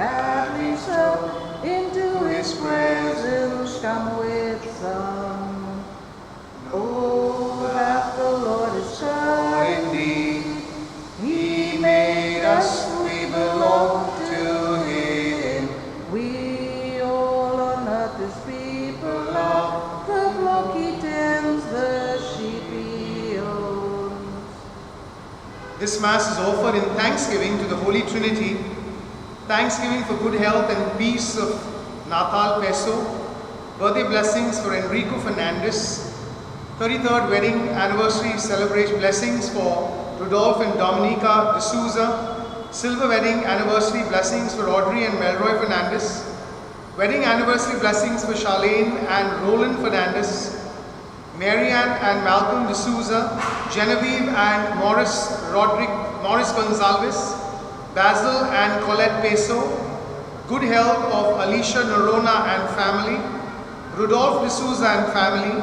gladly so into his presence come with song. Oh, that the Lord is good indeed. He made us, we belong to him. We all on earth his people are, the flock he tends, the sheep he owns. This Mass is offered in thanksgiving to the Holy Trinity, thanksgiving for good health and peace of Natal Peso, birthday blessings for Enrico Fernandez, 33rd wedding anniversary celebration blessings for Rudolph and Dominica D'Souza, silver wedding anniversary blessings for Audrey and Melroy Fernandez, wedding anniversary blessings for Charlene and Roland Fernandez, Marianne and Malcolm D'Souza, Genevieve and Morris Gonzalez, Basil and Colette Peso, good health of Alicia Norona and family, Rudolph D'Souza and family,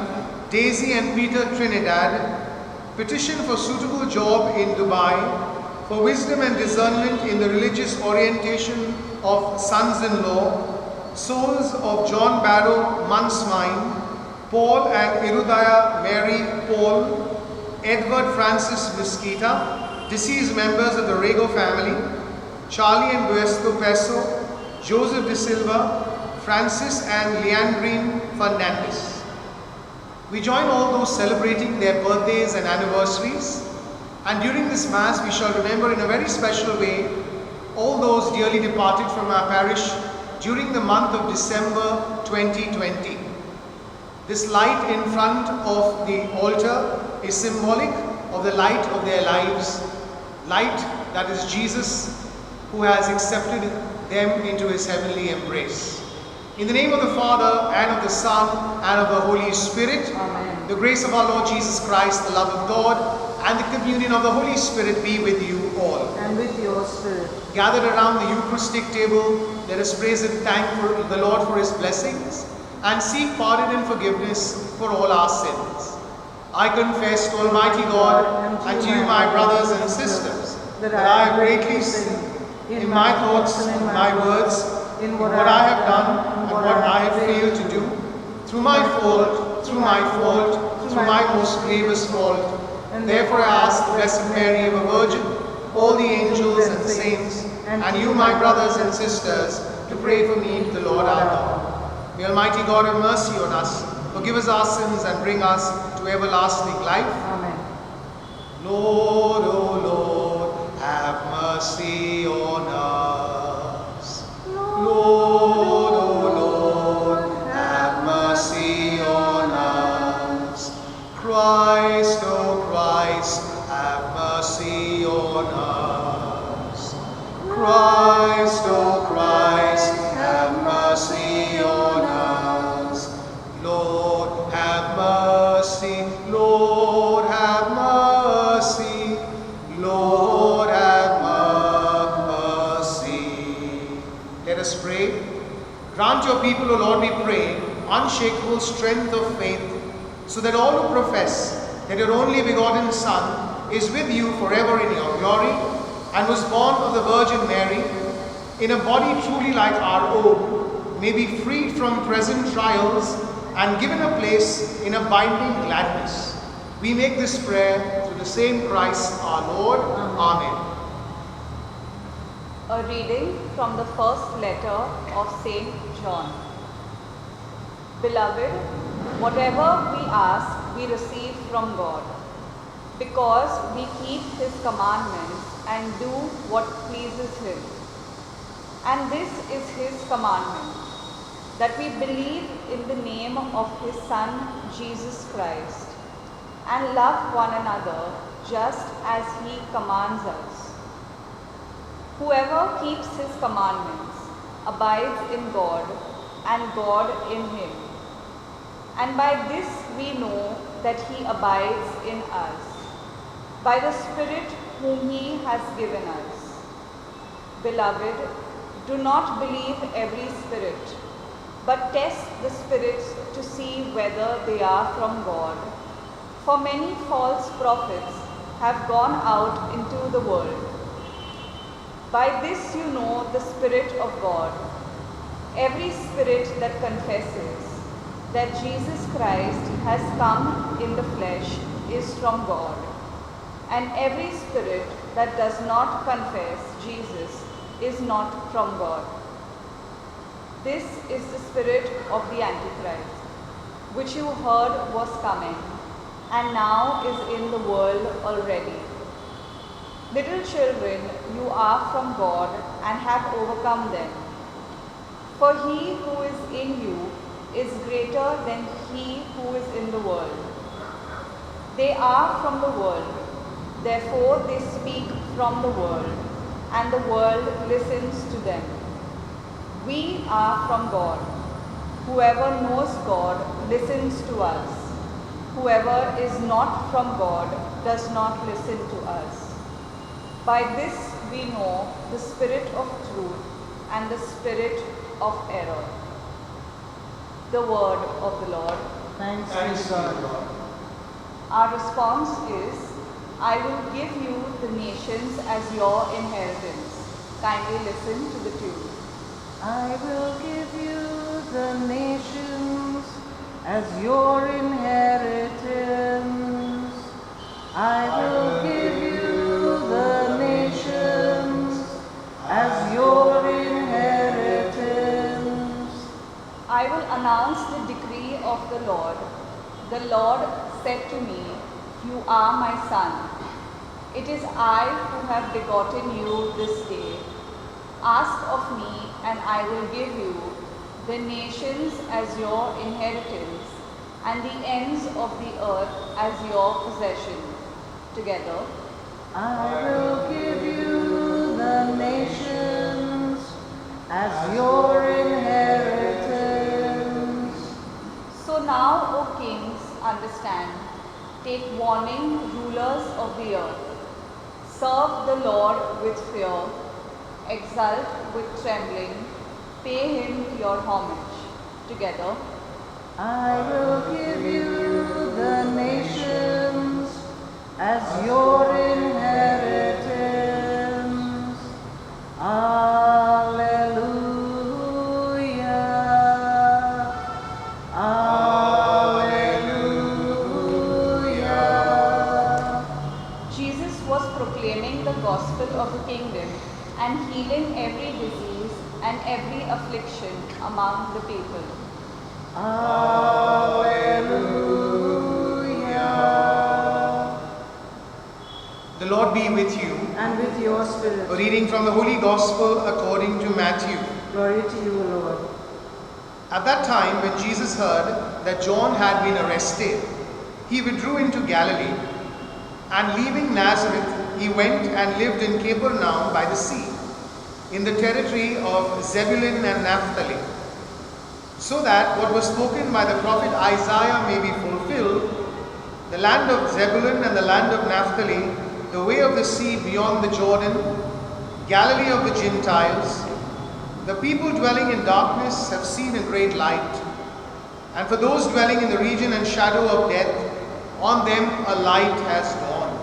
Daisy and Peter Trinidad, petition for suitable job in Dubai, for wisdom and discernment in the religious orientation of sons-in-law, souls of John Barrow Munsmine, Paul and Irudaya Mary Paul, Edward Francis Mesquita, deceased members of the Rego family, Charlie and Buesco Peso, Joseph De Silva, Francis and Leandrine Fernandez. We join all those celebrating their birthdays and anniversaries, and during this Mass we shall remember in a very special way all those dearly departed from our parish during the month of December 2020. This light in front of the altar is symbolic of the light of their lives, light that is Jesus, who has accepted them into his heavenly embrace. In the name of the Father, and of the Son, and of the Holy Spirit, Amen. The grace of our Lord Jesus Christ, the love of God, and the communion of the Holy Spirit be with you all. And with your spirit. Gathered around the Eucharistic table, let us praise and thank the Lord for his blessings, and seek pardon and forgiveness for all our sins. I confess to Almighty God and to you, my brothers and sisters, that I have greatly sinned in my thoughts, in my words, in what I have done and what I have failed to do, through my fault, through my most grievous fault. And therefore I ask the Blessed Mary, ever Virgin, all the angels and saints, and you, my brothers and sisters, to pray for me to the Lord our God. May Almighty God have mercy on us, forgive us our sins, and bring us to everlasting life. Amen. Lord, O Lord, have mercy on us. Lord, O Lord, have mercy on us. Christ, O Christ, have mercy on us. Christ, O Christ, have mercy on us. Lord, have mercy. Lord, have mercy. Lord, have mercy. Let us pray. Grant your people, O Lord, we pray, unshakable strength of faith, so that all who profess that your only begotten Son is with you forever in your glory, and was born of the Virgin Mary, in a body truly like our own, may be freed from present trials and given a place in abiding gladness. We make this prayer through the same Christ our Lord. Amen. A reading from the first letter of St. John. Beloved, whatever we ask, we receive from God, because we keep his commandments and do what pleases him. And this is his commandment, that we believe in the name of his Son, Jesus Christ, and love one another just as he commands us. Whoever keeps his commandments abides in God, and God in him. And by this we know that he abides in us, by the Spirit whom he has given us. Beloved, do not believe every spirit, but test the spirits to see whether they are from God. For many false prophets have gone out into the world. By this you know the Spirit of God. Every spirit that confesses that Jesus Christ has come in the flesh is from God, and every spirit that does not confess Jesus is not from God. This is the spirit of the Antichrist, which you heard was coming, and now is in the world already. Little children, you are from God and have overcome them. For he who is in you is greater than he who is in the world. They are from the world, therefore they speak from the world, and the world listens to them. We are from God. Whoever knows God listens to us. Whoever is not from God does not listen to us. By this we know the spirit of truth and the spirit of error. The word of the Lord. Thanks Thanks be be God. to God. Our response is, I will give you the nations as your inheritance. Kindly listen to the tune. I will give you the nations as your inheritance. I will give you the nations as your inheritance. I will announce the decree of the Lord. The Lord said to me, You are my son. It is I who have begotten you this day. Ask of me, and I will give you the nations as your inheritance, and the ends of the earth as your possession. Together, I will give you the nations as your inheritance. so now, O kings, understand. Take warning, rulers of the earth. Serve the Lord with fear. Exult with trembling. Pay him your homage. Together, I will give you the nations as your inheritance. Alleluia. Alleluia. Jesus was proclaiming the gospel of the kingdom and healing every disease and every affliction among the people. Alleluia. The Lord be with you. And with your A spirit. reading from the Holy Gospel according to Matthew. Glory to you, Lord. At that time, when Jesus heard that John had been arrested, he withdrew into Galilee, and leaving Nazareth, he went and lived in Capernaum by the sea, in the territory of Zebulun and Naphtali, so that what was spoken by the prophet Isaiah may be fulfilled, the land of Zebulun and the land of Naphtali, the way of the sea beyond the Jordan, Galilee of the Gentiles. The people dwelling in darkness have seen a great light, and for those dwelling in the region and shadow of death, on them a light has dawned.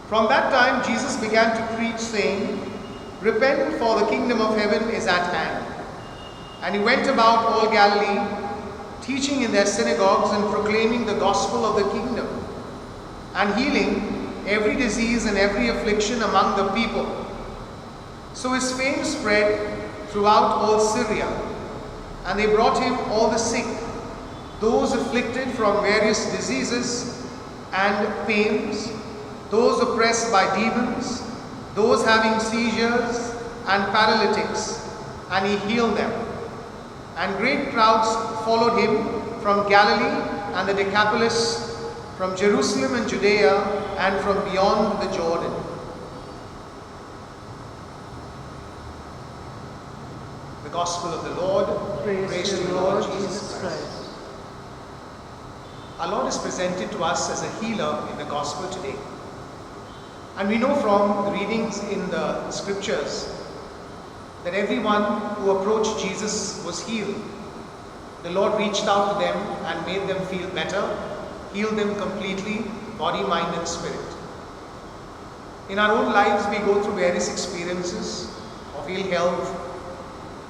From that time Jesus began to preach, saying, Repent, for the kingdom of heaven is at hand. And he went about all Galilee, teaching in their synagogues and proclaiming the gospel of the kingdom, and healing every disease and every affliction among the people. So his fame spread throughout all Syria, and they brought him all the sick, those afflicted from various diseases and pains, those oppressed by demons, those having seizures and paralytics, and he healed them. And great crowds followed him from Galilee and the Decapolis, from Jerusalem and Judea, and from beyond the Jordan. The Gospel of the Lord. Praise to you, Lord Jesus Christ. Our Lord is presented to us as a healer in the Gospel today. And we know from the readings in the Scriptures that everyone who approached Jesus was healed. The Lord reached out to them and made them feel better, healed them completely, body, mind, and spirit. In our own lives, we go through various experiences of ill health.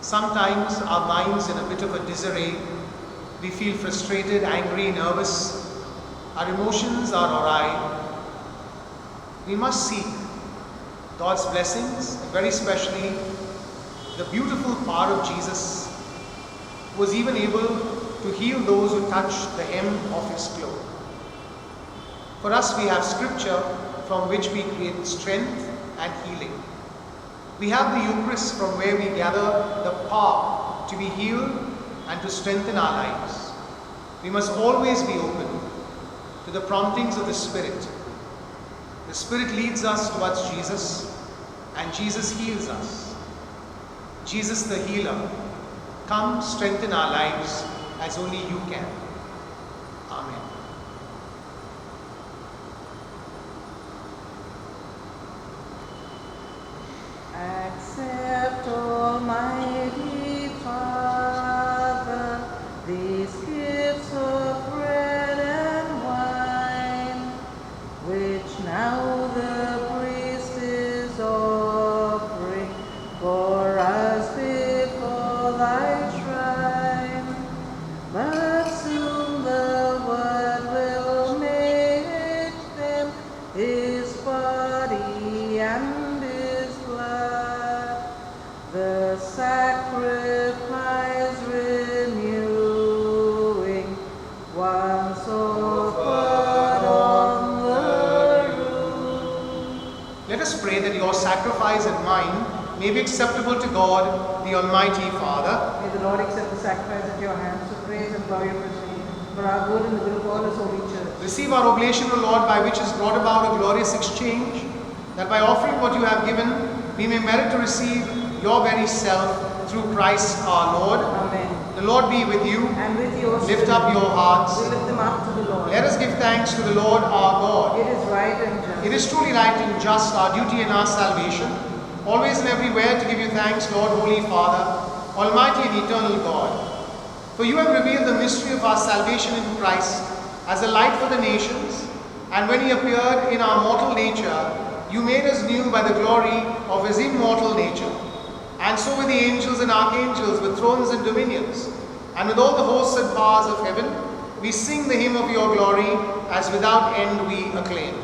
Sometimes our minds in a bit of a disarray. We feel frustrated, angry, nervous. Our emotions are awry. We must seek God's blessings, and very especially the beautiful power of Jesus, who was even able to heal those who touched the hem of his cloak. For us, we have scripture from which we create strength and healing. We have the Eucharist from where we gather the power to be healed and to strengthen our lives. We must always be open to the promptings of the Spirit. The Spirit leads us towards Jesus, and Jesus heals us. Jesus the healer, come strengthen our lives as only you can. Amen. Accept, Almighty Father, these gifts of bread and wine, which now the priest is offering for us before thy shrine. But soon the word will make them his body and his blood, the sacrifice renewing once offered on the rood. Let us pray that your sacrifice and mine may be acceptable to God, the Almighty Father. May the Lord accept the sacrifice at your hands to praise and glory of his name, for our good and the good of all his holy church. Receive our oblation, O Lord, by which is brought about a glorious exchange, that by offering what you have given, we may merit to receive your very self through Christ our Lord. Amen. The Lord be with you. And with yours, Lift up your hearts. we lift them up to the Lord. Let us give thanks to the Lord our God. It is right and just. It is truly right and just, our duty and our salvation, always and everywhere to give you thanks, Lord, Holy Father, Almighty and eternal God. For you have revealed the mystery of our salvation in Christ as a light for the nations, and when he appeared in our mortal nature, you made us new by the glory of his immortal nature. And so with the angels and archangels, with thrones and dominions, and with all the hosts and powers of heaven, we sing the hymn of your glory, as without end we acclaim.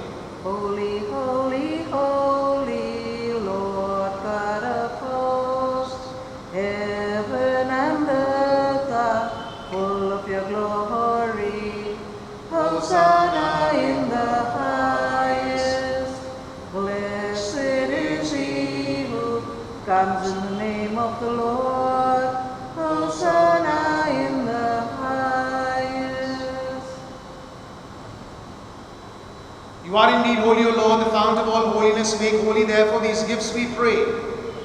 Holy, holy, holy, Lord God of hosts, heaven and earth are full of your glory. Hosanna in the highest. Blessed is he who comes in the name of the Lord. Hosanna in the highest. You are indeed holy, O Lord, the fount of all holiness. Make holy, therefore, these gifts, we pray,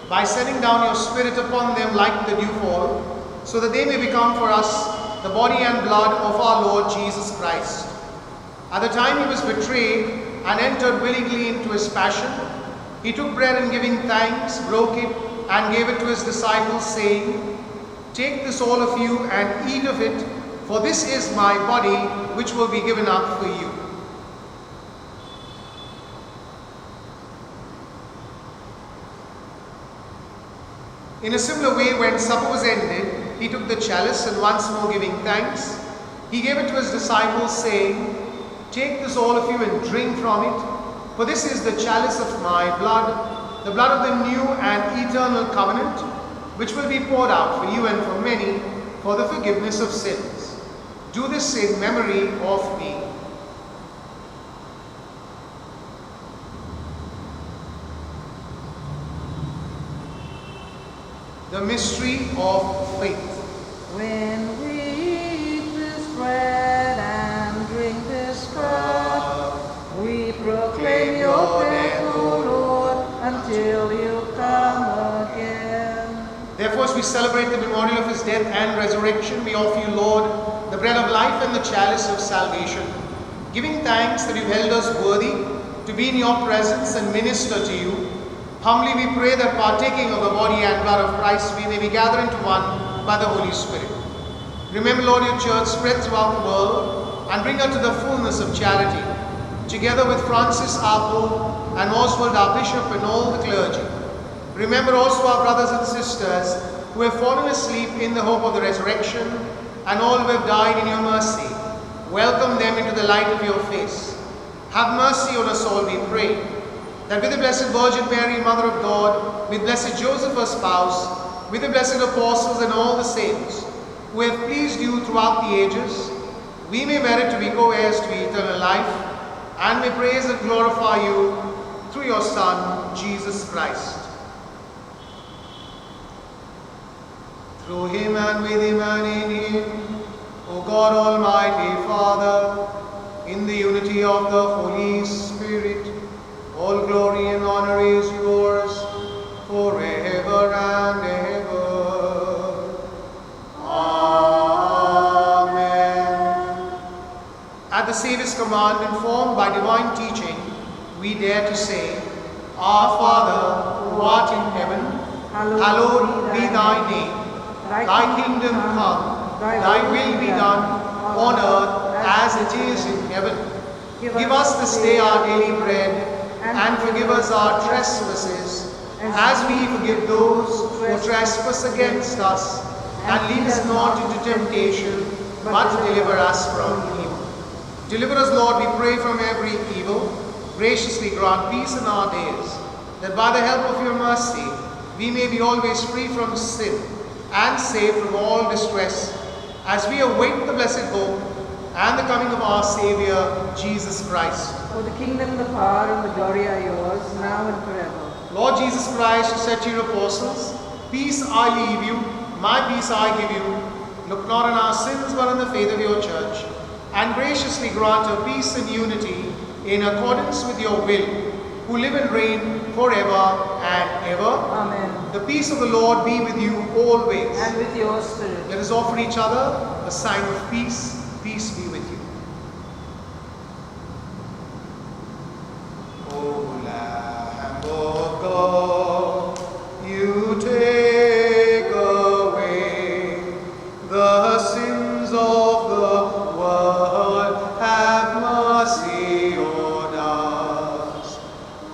by sending down your Spirit upon them like the dewfall, so that they may become for us the body and blood of our Lord Jesus Christ. At the time he was betrayed and entered willingly into his passion, he took bread and giving thanks, broke it and gave it to his disciples, saying, "Take this all of you and eat of it, for this is my body which will be given up for you." In a similar way, when supper was ended, he took the chalice and once more giving thanks, he gave it to his disciples, saying, "Take this all of you and drink from it, for this is the chalice of my blood, the blood of the new and eternal covenant, which will be poured out for you and for many for the forgiveness of sins. Do this in memory of me." The mystery of faith. When we eat this bread and drink this cup, we proclaim your death, O Lord, until you come again. Therefore, as we celebrate the memorial of his death and resurrection, we offer you, Lord, the bread of life and the chalice of salvation, giving thanks that you held us worthy to be in your presence and minister to you. Humbly we pray that partaking of the body and blood of Christ, we may be gathered into one by the Holy Spirit. Remember, Lord, your church spread throughout the world and bring her to the fullness of charity. together with Francis our Pope and Oswald our Bishop and all the clergy. Remember also our brothers and sisters who have fallen asleep in the hope of the resurrection, and all who have died in your mercy. Welcome them into the light of your face. Have mercy on us all, we pray, that with the Blessed Virgin Mary, Mother of God, with Blessed Joseph, her spouse, with the blessed apostles and all the saints who have pleased you throughout the ages, we may merit to be co-heirs to eternal life, and may praise and glorify you through your Son, Jesus Christ. Through him and with him and in him, O God Almighty Father, in the unity of the Holy Spirit, all glory and honor is yours forever and ever. Amen. At the Saviour's command, informed by divine teaching, we dare to say, Our Father, who art in heaven, hallowed be thy name. Thy kingdom come, thy will be done, on earth as it is in heaven. Give us this day our daily bread, and forgive us our trespasses, as we forgive those who trespass against us. And lead us not into temptation, but deliver us from evil. Deliver us, Lord, we pray, from every evil. Graciously grant peace in our days, that by the help of your mercy we may be always free from sin and safe from all distress, as we await the blessed hope and the coming of our Saviour, Jesus Christ. For the kingdom, the power, and the glory are yours, now and forever. Lord Jesus Christ, who said to your apostles, Peace I leave you, my peace I give you. Look not on our sins, but on the faith of your church, and graciously grant her peace and unity in accordance with your will, who live and reign forever and ever. Amen. The peace of the Lord be with you always. And with your spirit. Let us offer each other a sign of peace. Peace be with you. O Lamb of God, you take away the sins of the world. Have mercy on us.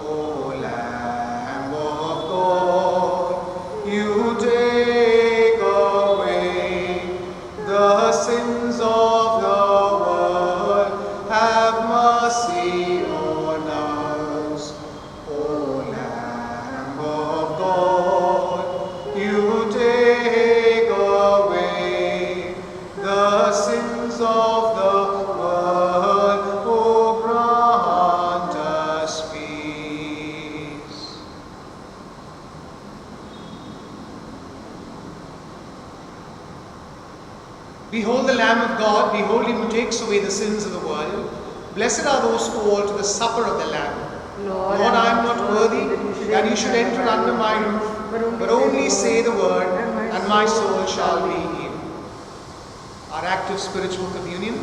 O Lamb of God, you take away the sins of the world. Have mercy on us. O Lamb of God, you take away the sins of the world. O grant us peace. Behold the Lamb of God, behold him who takes away the sins of the world. Blessed are those who call to the supper of the Lamb. Lord, I am not worthy that you should enter under my roof, but only say the word, and my soul shall be healed. Our act of spiritual communion.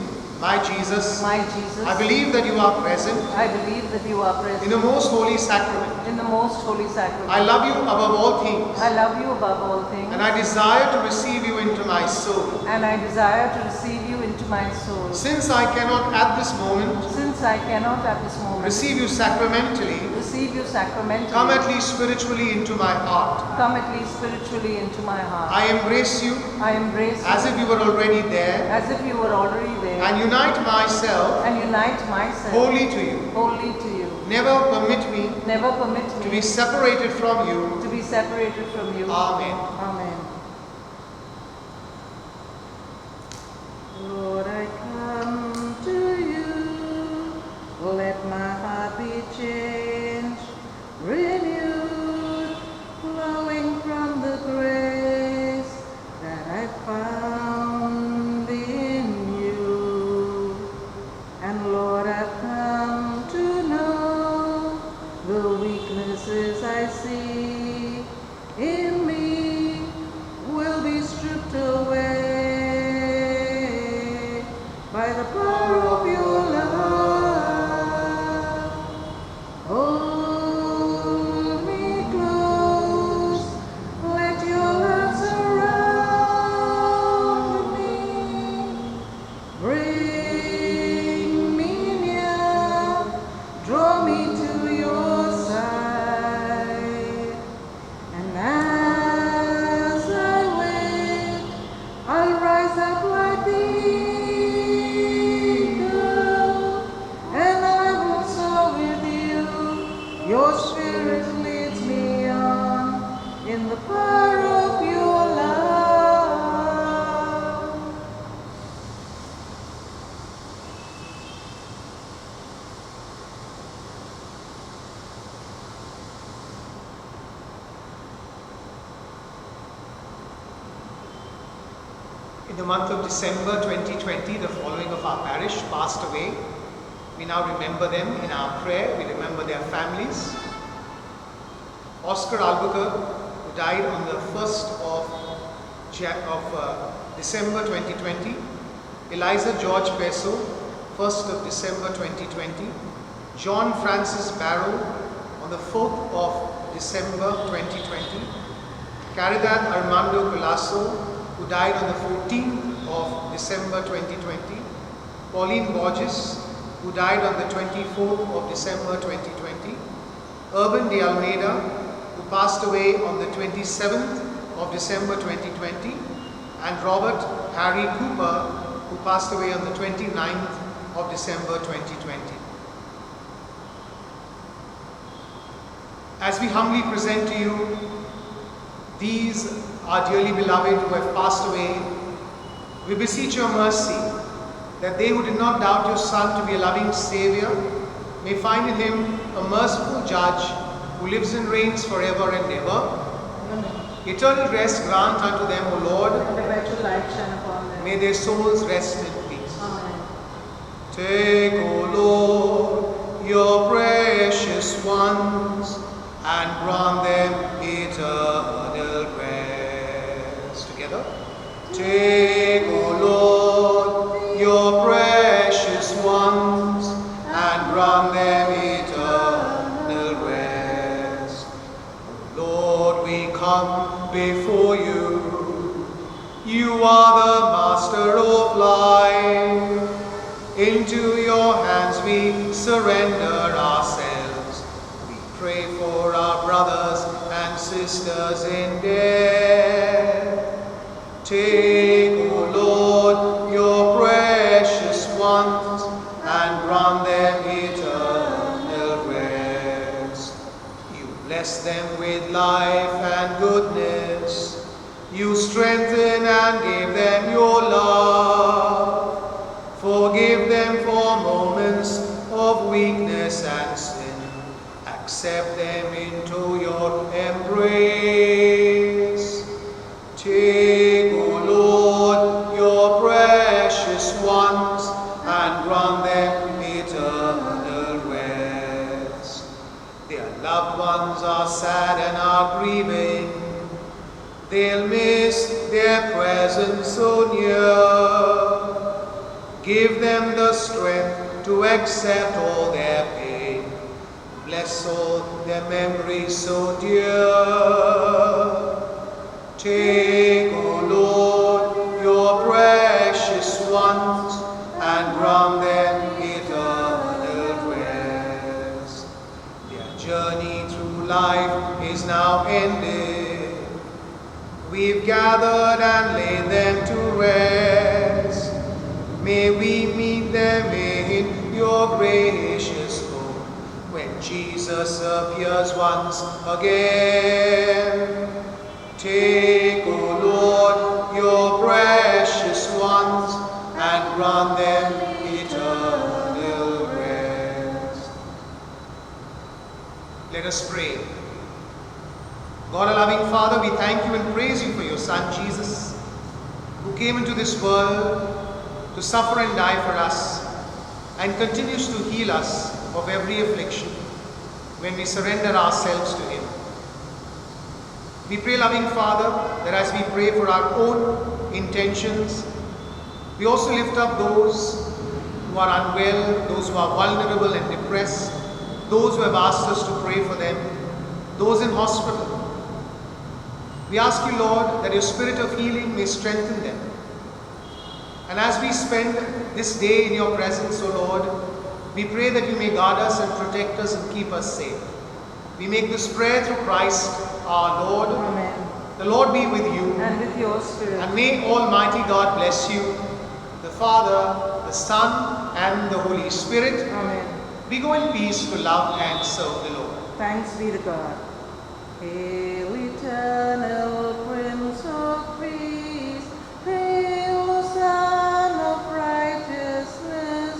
My Jesus, My Jesus, I believe that you are present I believe that you are in present the most holy sacrament. in the most holy sacrament. I love you above all things, I love you above all things, and I desire to receive you into my soul. and I desire to receive you into my soul. Since I cannot at this moment Since I cannot at this moment receive you sacramentally, receive you sacramentally, come at least spiritually into my heart. come at least spiritually into my heart. I embrace you I embrace as you if you were already there, as if you were already there, and unite myself and unite myself wholly to you. wholly to you. Never permit me Never permit to me be separated from you. to be separated from you. Amen. Amen. Lord, I come to you. Let my heart be changed, renewed, flowing from the grace that I found in you. And Lord, I've come to know the weaknesses I see in me, In the month of December 2020, the following of our parish passed away. We now remember them in our prayer. We remember their families. Oscar Albuquerque, who died on the 1st of December 2020. Eliza George Peso, 1st of December 2020. John Francis Barrow on the 4th of December 2020. Caridad Armando Colasso, who died on the 14th of December 2020. Pauline Borges, who died on the 24th of December 2020. Urban de Almeida, who passed away on the 27th of December 2020. And Robert Harry Cooper, who passed away on the 29th of December 2020. As we humbly present to you these our dearly beloved who have passed away, we beseech your mercy that they who did not doubt your Son to be a loving Saviour may find in him a merciful Judge who lives and reigns forever and ever. Eternal rest grant unto them, O Lord. And perpetual light shine upon them. May their souls rest in peace. Amen. Take, O Lord, your precious ones and grant them eternal rest. Together. Take, O Lord, your precious ones and grant them eternal rest. Lord, we come before you. You are the Master of life. Into your hands we surrender ourselves. We pray for our brothers and sisters in death. Take, O Lord, your precious ones and grant them eternal rest. You bless them with life and goodness. You strengthen and give them your love. Forgive them for moments of weakness and sin. Accept them into your embrace. Take, O Lord, your precious ones and grant them eternal rest. Their loved ones are sad and are grieving. They'll miss their presence so near. Give them the strength to accept all their pain. Bless all their memories so dear. Take, O Lord, your precious ones and grant them eternal rest. Their journey through life is now ended. We've gathered and laid them to rest. May we meet them in your gracious home when Jesus appears once again. Take, O Lord, your precious ones and grant them eternal rest. Let us pray. God, a loving Father, we thank you and praise you for your Son Jesus, who came into this world to suffer and die for us, and continues to heal us of every affliction when we surrender ourselves to him. We pray, loving Father, that as we pray for our own intentions, we also lift up those who are unwell, those who are vulnerable and depressed, those who have asked us to pray for them, those in hospital. We ask you, Lord, that your spirit of healing may strengthen them. And as we spend this day in your presence, O Lord, we pray that you may guard us and protect us and keep us safe. We make this prayer through Christ our Lord. Amen. The Lord be with you. And with your spirit. And may Almighty God bless you, the Father, the Son, and the Holy Spirit. Amen. We go in peace to love and serve the Lord. Thanks be to God. Hail, eternal Prince of Peace. Hail, Son of Righteousness.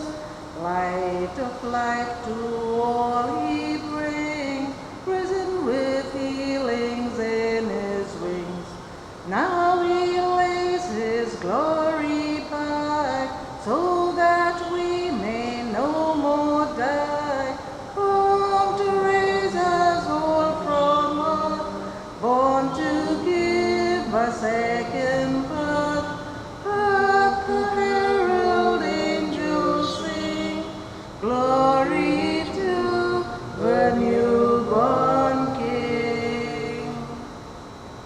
Light of life to all he brings. Risen with healings in his wings. Now he lays his glory by, so that we may no more die. Come to raise us all from earth, born to give a second birth. Hark the herald angels sing, glory.